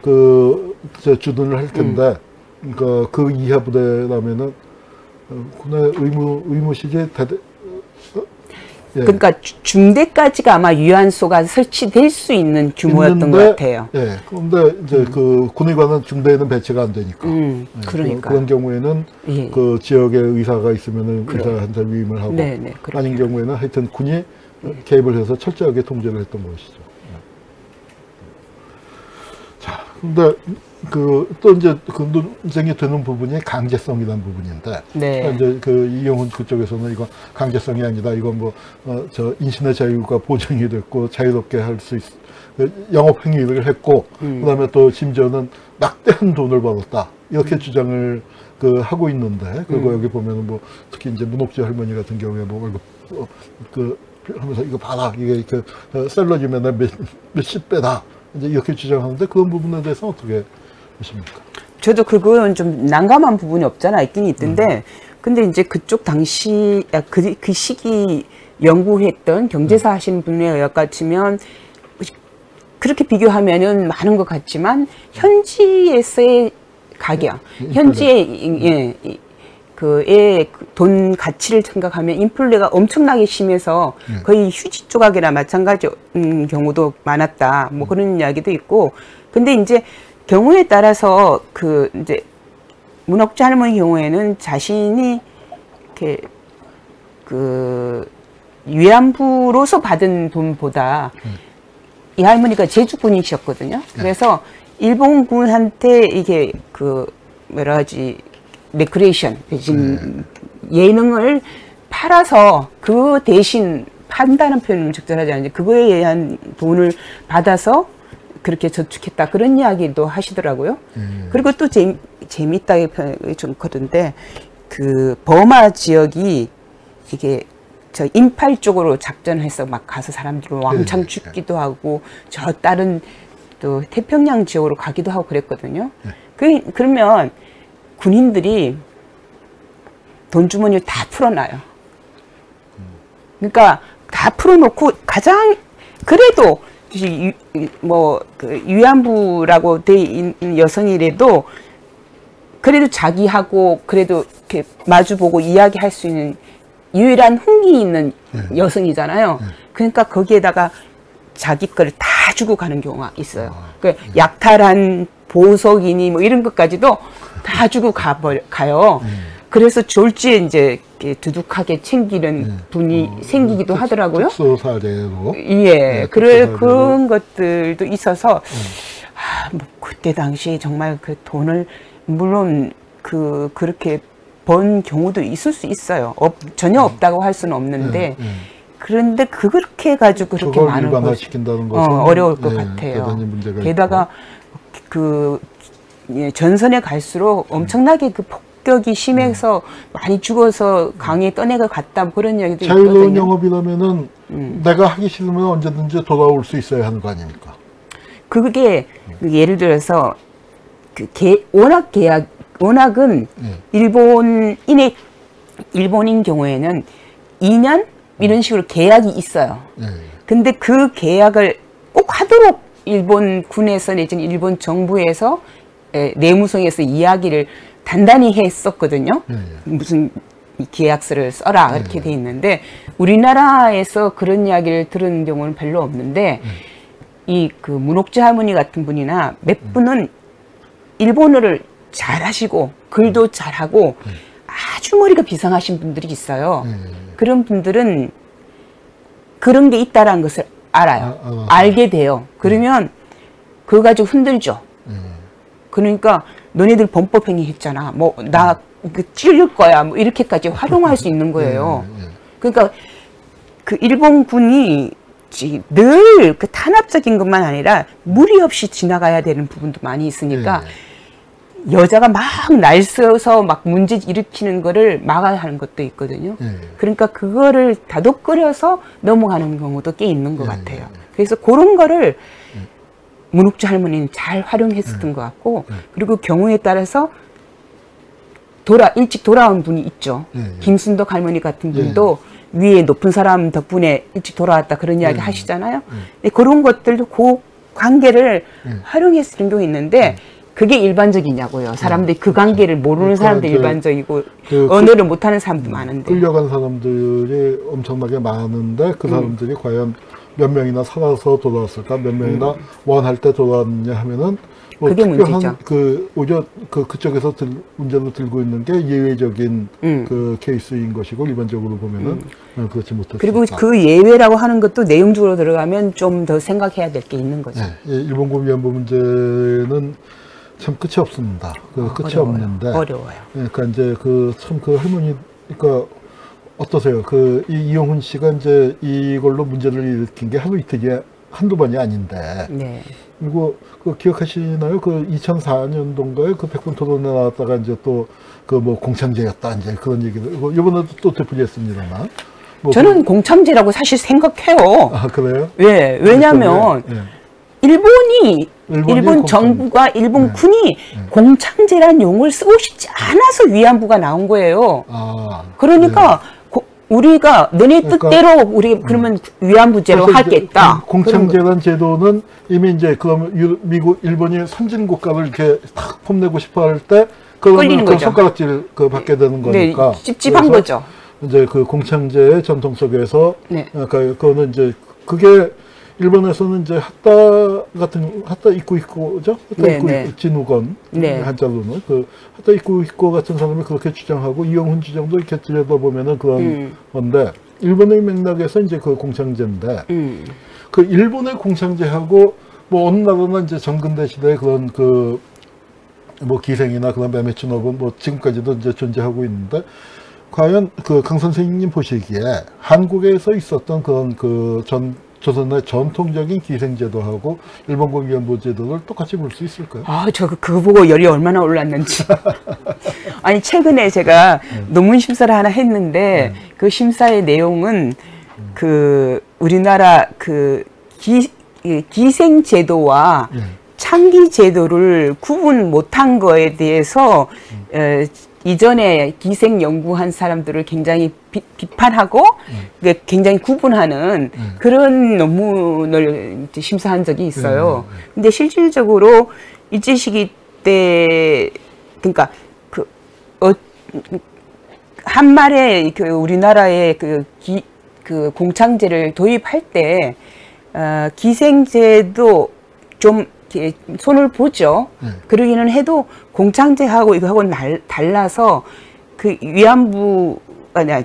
이제 주둔을 할 텐데, 그러니까 그 이하 부대라면은 군의 의무시제 대대. 예. 그러니까 중대까지가 아마 유한소가 설치될 수 있는 규모였던 것 같아요. 예. 그런데 이제 그 군의관은 중대에는 배치가 안 되니까. 그러니까. 그런 경우에는 예. 그 지역에 의사가 있으면은 의사한테 위임을 하고, 네네, 아닌 경우에는 하여튼 군이 개입을 해서 철저하게 통제를 했던 것이죠. 자, 근데 또 이제 그 논쟁이 되는 부분이 강제성이라는 부분인데, 네. 이제 그 이영훈 그쪽에서는 이거 강제성이 아니다. 이건 뭐 저 인신의 자유가 보장이 됐고 자유롭게 할 수 영업 행위를 했고, 그다음에 또 심지어는 막대한 돈을 벌었다. 이렇게 주장을 하고 있는데, 그리고 여기 보면은 뭐 특히 이제 문옥주 할머니 같은 경우에 뭐 월급 하면서 이거 봐라, 이게 샐러리면 몇십 배다. 이제 이렇게 주장하는데, 그런 부분에 대해서 어떻게 보십니까? 저도 그건 좀 난감한 부분이 없잖아 있긴 있던데, 근데 이제 그쪽 당시 그 시기 연구했던 경제사 하시는 분에 의하면 그렇게 비교하면은 많은 것 같지만 현지에서의 가격, 현지의 돈 가치를 생각하면 인플레가 엄청나게 심해서 거의 휴지 조각이나 마찬가지인 경우도 많았다. 뭐 그런 이야기도 있고. 근데 이제 경우에 따라서 이제 문옥주 할머니 경우에는 자신이 이렇게 위안부로서 받은 돈보다 이 할머니가 제주군이셨거든요. 그래서 일본군한테 이게 뭐라 하지, 레크레이션 대신 예능을 팔아서 그 대신 판다는 표현은 적절하지 않은데 그거에 의한 돈을 받아서 그렇게 저축했다, 그런 이야기도 하시더라고요. 그리고 또 재미있다 좀 그런데 버마 지역이 이게 저 인팔 쪽으로 작전해서 막 가서 사람들 왕창 죽기도 하고, 저 다른 또 태평양 지역으로 가기도 하고 그랬거든요. 그러면 군인들이 돈 주머니를 다 풀어놔요. 그러니까 다 풀어놓고 가장 그래도 위안부라고 돼 있는 여성이라도 그래도 자기하고 그래도 이렇게 마주보고 이야기할 수 있는 유일한 흥기 있는 여성이잖아요. 그러니까 거기에다가 자기 거를 다 주고 가는 경우가 있어요. 약탈한 보석이니 뭐 이런 것까지도 다 주고 가요. 그래서 졸지에 이제 두둑하게 챙기는 분이 생기기도 하더라고요. 특수 사례로. 예, 그런 것들도 있어서 뭐 그때 당시에 정말 그 돈을 물론 그렇게 번 경우도 있을 수 있어요. 전혀 없다고 할 수는 없는데. 그런데 그렇게 해가지고 그렇게 많은 것이 어려울 것 같아요. 게다가 전선에 갈수록 엄청나게 폭격이 심해서 많이 죽어서 강에 떠내가 갔다, 뭐 그런 이야기도 있거든요. 자유로운 영업이라면은 내가 하기 싫으면 언제든지 돌아올 수 있어야 하는 거 아닙니까? 그게 예를 들어서 워낙은 일본인 경우에는 2년 이런 식으로 계약이 있어요. 근데 그 계약을 꼭 하도록 일본 군에서 내지는 일본 정부에서 내무성에서 이야기를 단단히 했었거든요. 무슨 계약서를 써라 이렇게 돼 있는데, 우리나라에서 그런 이야기를 들은 경우는 별로 없는데, 문옥주 할머니 같은 분이나 몇 분은 일본어를 잘하시고 글도 잘하고 아주 머리가 비상하신 분들이 있어요. 그런 분들은 그런 게 있다라는 것을 알아요. 알게 돼요. 그러면 그거 가지고 흔들죠. 그러니까 너네들 범법행위 했잖아. 뭐 나 찔릴 거야. 뭐 이렇게까지 활용할 수 있는 거예요. 그러니까 그 일본군이 늘 그 탄압적인 것만 아니라 무리 없이 지나가야 되는 부분도 많이 있으니까 여자가 막 날서서 막 문제 일으키는 거를 막아야 하는 것도 있거든요. 그러니까 그거를 다독거려서 넘어가는 경우도 꽤 있는 것 같아요. 그래서 그런 거를 문옥주 할머니는 잘 활용했었던 것 같고, 그리고 경우에 따라서 일찍 돌아온 분이 있죠. 김순덕 할머니 같은 분도 위에 높은 사람 덕분에 일찍 돌아왔다 그런 이야기 하시잖아요. 그런 것들도 그 관계를 활용했을 경우 있는데 그게 일반적이냐고요. 사람들이 그 관계를 모르는 사람도 일반적이고 언어를 못하는 사람도 많은데. 끌려간 사람들이 엄청나게 많은데 그 사람들이 과연 몇 명이나 살아서 돌아왔을까, 몇 명이나 원할 때 돌아왔냐 하면은 뭐 그게 특별한 문제죠. 오히려 그쪽에서 문제를 들고 있는 게 예외적인 그 케이스인 것이고 일반적으로 보면은 그렇지 못했다. 그리고 그 예외라고 하는 것도 내용적으로 들어가면 좀 더 생각해야 될 게 있는 거죠. 일본군 위안부 문제는 참 끝이 없습니다. 끝이 어려워요. 없는데. 어려워요. 그러니까 이제 참 그 할머니, 그러니까 어떠세요? 이용훈 씨가 이제 이걸로 문제를 일으킨 게 하루 이틀이 한두 번이 아닌데. 네. 그리고 기억하시나요? 2004년도인가에 백분 토론에 나왔다가 이제 또 뭐 공창제였다 이제 그런 얘기를 이번에도 또 되풀이했습니다만. 저는 공참제라고 사실 생각해요. 아, 그래요? 예, 왜냐면 일본 정부가 일본 군이 공창제라는 용어를 쓰고 싶지 않아서 위안부가 나온 거예요. 그러니까 우리가 너네 뜻대로 우리 그러면 위안부제로 하겠다. 공창제라는 제도는 이미 이제 일본이 선진국가를 이렇게 탁 폼내고 싶어 할 때 그러면 그 손가락질 받게 되는 거니까. 네, 찝찝한 거죠. 이제 공창제의 전통 속에서 그거는 이제 그게 일본에서는 이제 핫다 이쿠히코죠? 진우건 한자로는 핫다 이쿠히코 같은 사람이 그렇게 주장하고 이용훈 주장도 이렇게 들여다보면은 그런 건데 일본의 맥락에서 이제 공창제인데 일본의 공창제하고 뭐 어느 나라나 이제 전근대 시대에 그런 뭐 기생이나 그런 매매춘업은 뭐 지금까지도 이제 존재하고 있는데 과연 강 선생님 보시기에 한국에서 있었던 그런 조선의 전통적인 기생제도하고 일본군 위안부 제도를 똑같이 볼 수 있을까요? 그거 보고 열이 얼마나 올랐는지. 아니, 최근에 제가 논문 심사를 하나 했는데, 그 심사의 내용은, 우리나라 기생제도와 창기제도를 구분 못한 거에 대해서, 이전에 기생 연구한 사람들을 굉장히 비판하고 굉장히 구분하는 그런 논문을 심사한 적이 있어요. 근데 실질적으로 일제시기 때 그러니까 한말에 우리나라의 공창제를 도입할 때 기생제도 좀 손을 보죠. 그러기는 해도 공창제하고 이거하고는 달라서 위안부가 아니라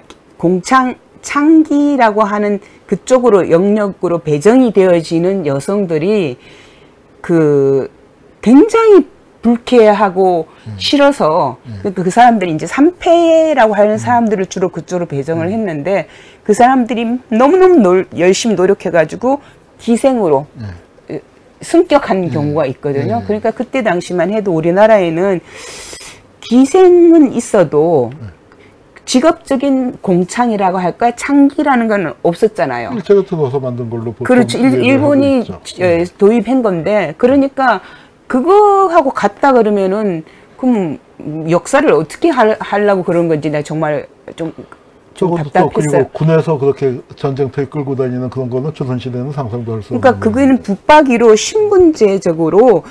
창기라고 하는 그쪽으로 영역으로 배정이 되어지는 여성들이 굉장히 불쾌하고 싫어서 그 사람들이 이제 삼패라고 하는 사람들을 주로 그쪽으로 배정을 했는데 그 사람들이 너무너무 열심히 노력해가지고 기생으로 승격한 경우가 있거든요. 그러니까 그때 당시만 해도 우리나라에는 기생은 있어도 직업적인 공창이라고 할까 창기라는 건 없었잖아요. 일제가 들어서 만든 걸로 보통 그렇죠. 일본이 도입한 건데 그러니까 그거하고 같다 그러면은 그럼 역사를 어떻게 하려고 그런 건지 나 정말 좀 답답했어요. 그리고 군에서 그렇게 전쟁터에 끌고 다니는 그런 거는 조선시대는 상상도 할 수 없는. 그러니까 그거는 붙박이로 신분제적으로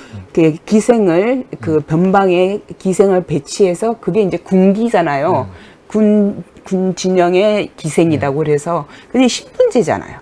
기생을 변방에 기생을 배치해서 그게 이제 군기잖아요. 군 진영의 기생이라고 그래서 근데 신분제잖아요.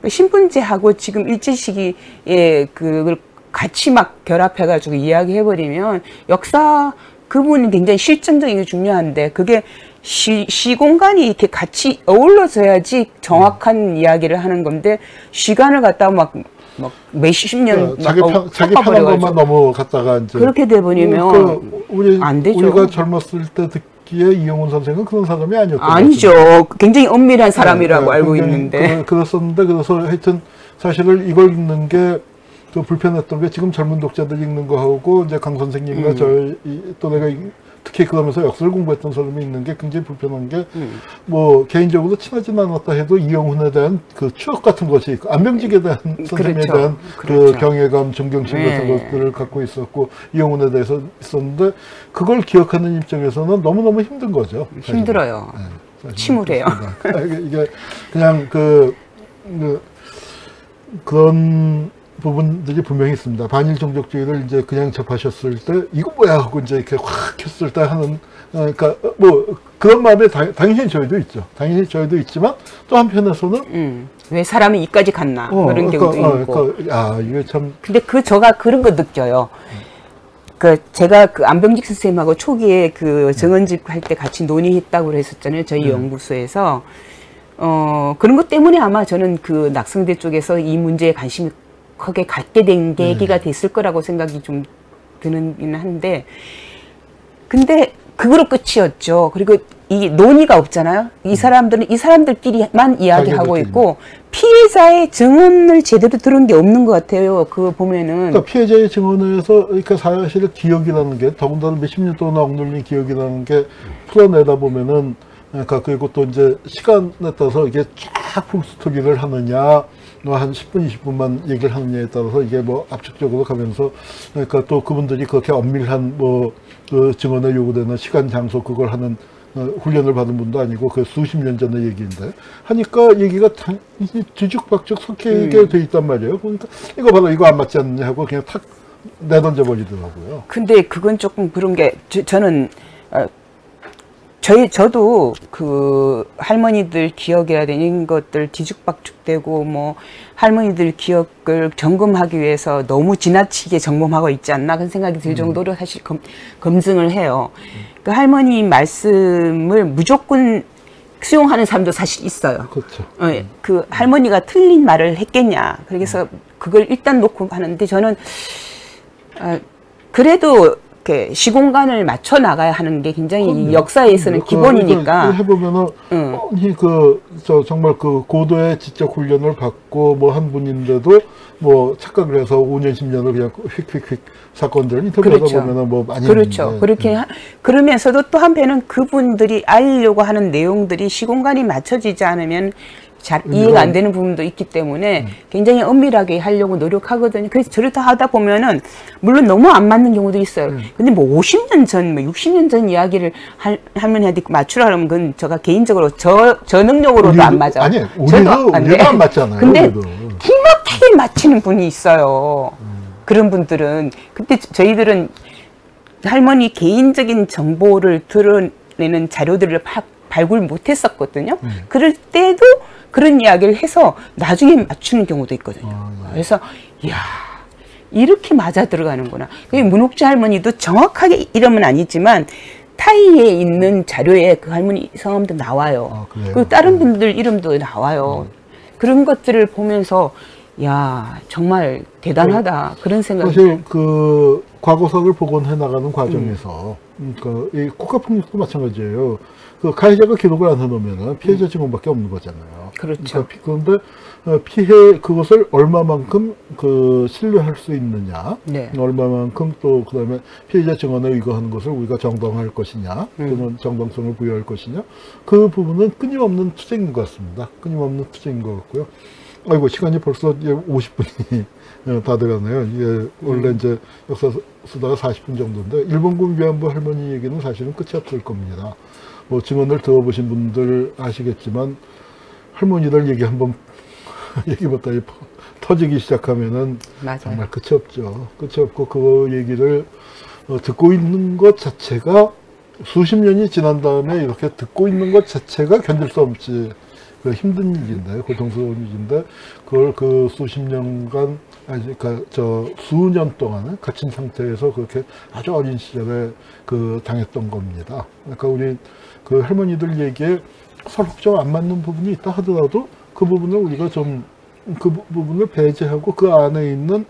신분제하고 지금 일제 시기에 그걸 같이 막 결합해가지고 이야기해버리면 역사 그 부분이 굉장히 실증적이고 중요한데 그게 시공간이 이렇게 같이 어우러져야지 정확한 이야기를 하는 건데 시간을 갖다가 막 막 몇십 년 자기 편한 것만 넘어갔다가 이제 그렇게 돼버리면 안 되죠. 우리가 젊었을 때 듣기에 이영훈 선생은 그런 사람이 아니었던 아니죠. 굉장히 엄밀한 사람이라고 알고 있는데 그랬었는데 그래서 하여튼 사실은 이걸 읽는 게 또 불편했던 게 지금 젊은 독자들 읽는 거하고 이제 강 선생님과 저희 또 내가 특히 그러면서 역사를 공부했던 사람이 있는 게 굉장히 불편한 게 뭐 개인적으로 친하진 않았다 해도 이영훈에 대한 그 추억 같은 것이 있고 안병직에 대한 선생님에 대한 그 경외감, 존경심 같은 것들을 갖고 있었고 이영훈에 대해서 있었는데 그걸 기억하는 입장에서는 너무너무 힘든 거죠. 사실은. 힘들어요. 네, 침울해요. 이게 그냥 그런 부분들이 분명히 있습니다. 반일 종족주의를 이제 그냥 접하셨을 때 이거 뭐야 하고 이제 이렇게 확 했을 때 하는 그러니까 뭐 그런 마음에 당연히 저희도 있죠. 당연히 저희도 있지만 또 한편에서는 왜 사람이 이까지 갔나 그런 경우도 있고. 이게 참. 근데 저가 그런 거 느껴요. 제가 안병직 선생님하고 초기에 정원집 할 때 같이 논의했다고 했었잖아요. 저희 연구소에서. 그런 것 때문에 아마 저는 낙성대 쪽에서 이 문제에 관심이 크게 갖게 된 계기가 됐을 거라고 생각이 좀 드는 한데, 근데 그거로 끝이었죠. 그리고 이 논의가 없잖아요. 이 사람들은 이 사람들끼리만 이야기하고 있고 피해자의 증언을 제대로 들은 게 없는 것 같아요. 그거 보면은. 그러니까 피해자의 증언에서 그러니까 사실 기억이라는 게 더군다나 몇십 년 동안 억눌린 기억이라는 게 풀어내다 보면은 그러니까 그리고 또 이제 시간에 따라서 이게 쫙 풀스토리를 하느냐 한 10분, 20분만 얘기를 하느냐에 따라서 이게 뭐 압축적으로 가면서 그러니까 또 그분들이 그렇게 엄밀한 그 증언에 요구되는 시간, 장소 그걸 하는 훈련을 받은 분도 아니고 그 수십 년 전의 얘기인데 하니까 얘기가 뒤죽박죽 섞이게 돼 있단 말이에요. 그러니까 이거 봐라 이거 안 맞지 않느냐 하고 그냥 탁 내던져 버리더라고요. 근데 그건 조금 그런 게 저는 저도 할머니들 기억이라 되는 것들 뒤죽박죽되고 뭐 할머니들 기억을 점검하기 위해서 너무 지나치게 점검하고 있지 않나 그런 생각이 들 정도로 사실 검증을 해요. 그 할머니 말씀을 무조건 수용하는 사람도 사실 있어요. 그렇죠. 그 할머니가 틀린 말을 했겠냐. 그래서 그걸 일단 놓고 하는데 저는 그래도 이렇게 시공간을 맞춰 나가야 하는 게 굉장히 역사에서는 기본이니까. 해보면은 정말 고도의 지적 훈련을 받고 뭐 한 분인데도 뭐 착각을 해서 5년 10년을 그냥 휙휙휙 사건들을 인터뷰하다 보면은 뭐 많이 그렇죠. 있는데. 그렇게 그러면서도 또 한편은 그분들이 알려고 하는 내용들이 시공간이 맞춰지지 않으면 잘 이해가 안 되는 부분도 있기 때문에 굉장히 엄밀하게 하려고 노력하거든요. 그래서 저를 다 하다 보면은 물론 너무 안 맞는 경우도 있어요. 근데 뭐 50년 전, 뭐 60년 전 이야기를 할머니한테 맞추라 그러면 그건 제가 개인적으로 저 능력으로도 안 맞아. 아니, 우리도 안 맞잖아요. 근데 기막히게 맞히는 분이 있어요. 그런 분들은. 근데 저희들은 할머니 개인적인 정보를 드러내는 자료들을 발굴 못했었거든요. 그럴 때도 그런 이야기를 해서 나중에 맞추는 경우도 있거든요. 그래서 이야 이렇게 맞아 들어가는구나. 문옥주 할머니도 정확하게 이름은 아니지만 타이에 있는 자료에 그 할머니 성함도 나와요. 그리고 다른 분들 이름도 나와요. 그런 것들을 보면서 야 정말 대단하다 그런 생각이. 사실 과거사를 복원해 나가는 과정에서 그러니까 이 국가폭력도 마찬가지예요. 가해자가 기록을 안 해놓으면 피해자 증언밖에 없는 거잖아요. 그렇죠. 그런데 그것을 얼마만큼 신뢰할 수 있느냐, 얼마만큼 또 그다음에 피해자 증언에 의거하는 것을 우리가 정당화할 것이냐, 또는 정당성을 부여할 것이냐, 그 부분은 끊임없는 투쟁인 것 같습니다. 끊임없는 투쟁인 것 같고요. 아이고 시간이 벌써 이제 50분이 다 돼가네요. 이게 원래 이제 역사 수다가 40분 정도인데 일본군 위안부 할머니 얘기는 사실은 끝이 없을 겁니다. 뭐 증언을 들어보신 분들 아시겠지만 할머니들 얘기 한번 얘기부터 터지기 시작하면은 맞아요. 정말 끝이 없죠. 끝이 없고 그 얘기를 듣고 있는 것 자체가 수십 년이 지난 다음에 이렇게 듣고 있는 것 자체가 견딜 수 없이 힘든 일인데 고통스러운 일인데 그걸 수십 년간 그러니까 수년 동안 갇힌 상태에서 그렇게 아주 어린 시절에 당했던 겁니다. 그러니까 우리 할머니들 얘기에 설득적 안 맞는 부분이 있다 하더라도 그 부분을 우리가 좀 그 부분을 배제하고 그 안에 있는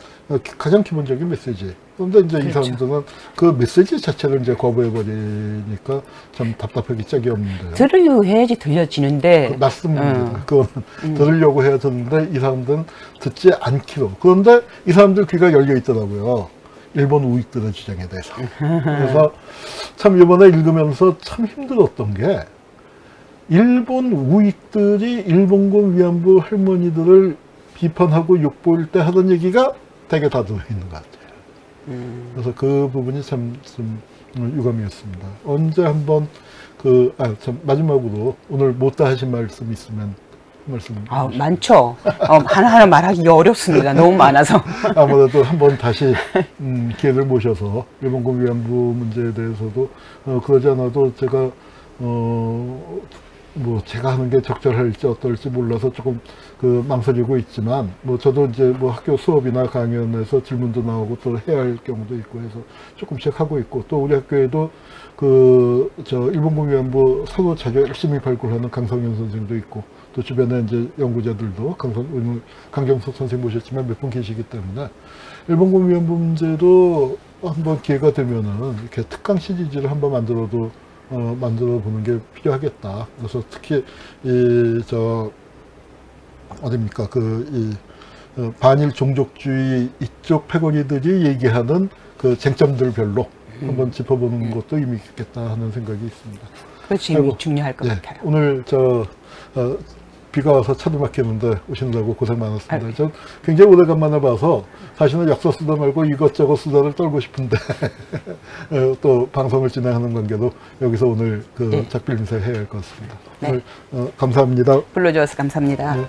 가장 기본적인 메시지. 그런데 이제 이 그렇죠. 사람들은 그 메시지 자체를 이제 거부해버리니까 참 답답하기 짝이 없는데요. 들으려 해야지 들려지는데. 맞습니다. 그건 들으려고 해야 되는데 이 사람들은 듣지 않기로. 그런데 이 사람들 귀가 열려 있더라고요. 일본 우익들의 주장에 대해서. 그래서 참 이번에 읽으면서 참 힘들었던 게 일본 우익들이 일본군 위안부 할머니들을 비판하고 욕볼 때 하던 얘기가 되게 다 들어있는 것 같아요. 그래서 그 부분이 참 유감이었습니다. 언제 한번 참 마지막으로 오늘 못다 하신 말씀 있으면 말씀. 많죠. 하나하나 말하기가 어렵습니다. 너무 많아서. 아무래도 한번 다시 기회를 모셔서 일본군 위안부 문제에 대해서도 그러지 않아도 제가 뭐 제가 하는 게 적절할지 어떨지 몰라서 조금 망설이고 있지만 뭐 저도 이제 뭐 학교 수업이나 강연에서 질문도 나오고 또 해야 할 경우도 있고 해서 조금씩 하고 있고 또 우리 학교에도 일본군 위안부 사도 자료 열심히 발굴하는 강성현 선생도 있고 또 주변에 이제 연구자들도 오늘 강정석 선생님 모셨지만 몇 분 계시기 때문에 일본군 위안부 문제도 한번 기회가 되면은 이렇게 특강 시리즈를 한번 만들어 보는 게 필요하겠다. 그래서 특히 어딥니까 반일 종족주의 이쪽 패거리들이 얘기하는 그 쟁점들별로 한번 짚어보는 것도 의미 있겠다 하는 생각이 있습니다. 그렇지, 중요할 것 같아요. 오늘 비가 와서 차도 막히는데 오시느라고 고생 많았습니다. 전 굉장히 오래간만에 봐서 사실은 약서 쓰다 말고 이것저것 수다를 떨고 싶은데 또 방송을 진행하는 관계로 여기서 오늘 작별 인사 해야 할 것 같습니다. 네. 오늘 감사합니다. 불러주셔서 감사합니다. 네.